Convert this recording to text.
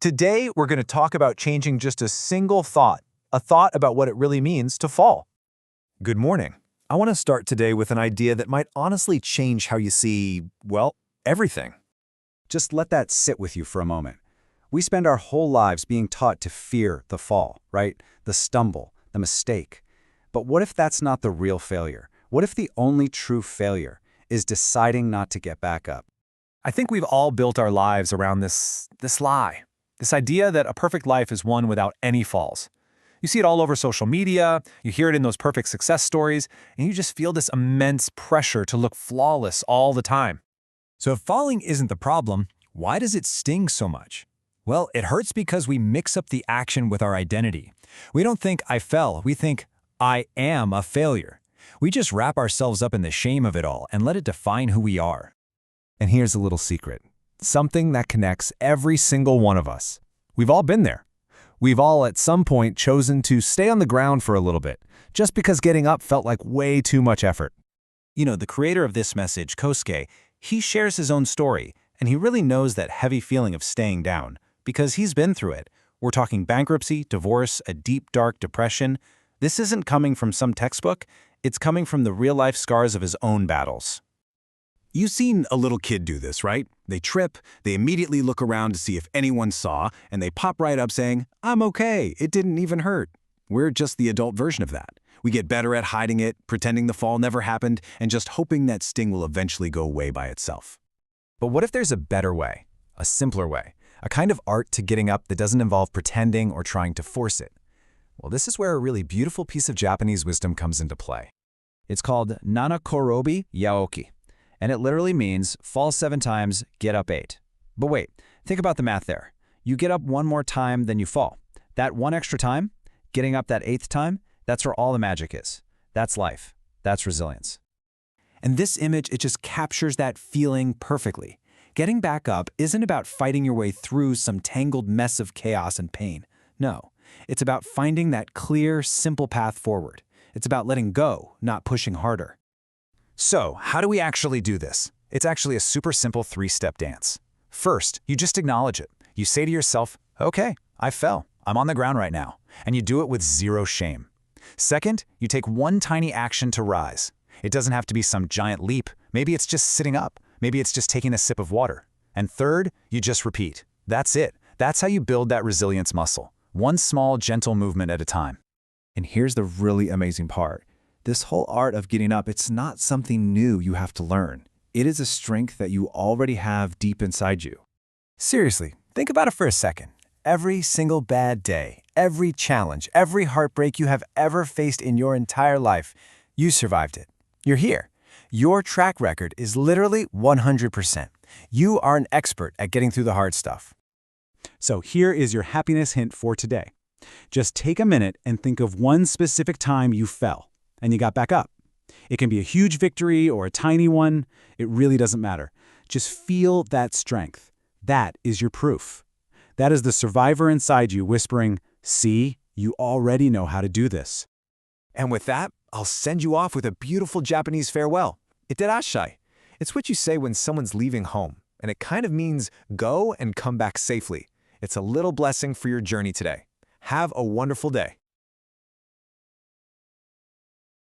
Today, we're going to talk about changing just a single thought, a thought about what it really means to fall. Good morning. I want to start today with an idea that might honestly change how you see, well, everything. Just let that sit with you for a moment. We spend our whole lives being taught to fear the fall, right? The stumble, the mistake. But what if that's not the real failure? What if the only true failure is deciding not to get back up? I think we've all built our lives around this lie, this idea that a perfect life is one without any falls. You see it all over social media, you hear it in those perfect success stories, and you just feel this immense pressure to look flawless all the time. So if falling isn't the problem, why does it sting so much? Well, it hurts because we mix up the action with our identity. We don't think I fell, we think I am a failure. We just wrap ourselves up in the shame of it all and let it define who we are. And here's a little secret, something that connects every single one of us. We've all been there. We've all at some point chosen to stay on the ground for a little bit, just because getting up felt like way too much effort. You know, the creator of this message, Kosuke, he shares his own story, and he really knows that heavy feeling of staying down, because he's been through it. We're talking bankruptcy, divorce, a deep, dark depression. This isn't coming from some textbook, it's coming from the real-life scars of his own battles. You've seen a little kid do this, right? They trip, they immediately look around to see if anyone saw, and they pop right up saying, "I'm okay, it didn't even hurt." We're just the adult version of that. We get better at hiding it, pretending the fall never happened, and just hoping that sting will eventually go away by itself. But what if there's a better way, a simpler way, a kind of art to getting up that doesn't involve pretending or trying to force it? Well, this is where a really beautiful piece of Japanese wisdom comes into play. It's called Nana Korobi Yaoki, and it literally means fall 7 times, get up 8. But wait, think about the math there. You get up one more time than you fall. That one extra time, getting up that 8th time, that's where all the magic is. That's life. That's resilience. And this image, it just captures that feeling perfectly. Getting back up isn't about fighting your way through some tangled mess of chaos and pain. No, it's about finding that clear, simple path forward. It's about letting go, not pushing harder. So, how do we actually do this? It's actually a super simple 3-step dance. First, you just acknowledge it. You say to yourself, okay, I fell. I'm on the ground right now. And you do it with zero shame. Second, you take one tiny action to rise. It doesn't have to be some giant leap. Maybe it's just sitting up. Maybe it's just taking a sip of water. And third, you just repeat. That's it. That's how you build that resilience muscle. One small, gentle movement at a time. And here's the really amazing part. This whole art of getting up, it's not something new you have to learn. It is a strength that you already have deep inside you. Seriously, think about it for a second. Every single bad day, every challenge, every heartbreak you have ever faced in your entire life, you survived it. You're here. Your track record is literally 100%. You are an expert at getting through the hard stuff. So here is your happiness hint for today. Just take a minute and think of one specific time you fell and you got back up. It can be a huge victory or a tiny one. It really doesn't matter. Just feel that strength. That is your proof. That is the survivor inside you whispering, "See, you already know how to do this." And with that, I'll send you off with a beautiful Japanese farewell. Itterashai. It's what you say when someone's leaving home, and it kind of means go and come back safely. It's a little blessing for your journey today. Have a wonderful day.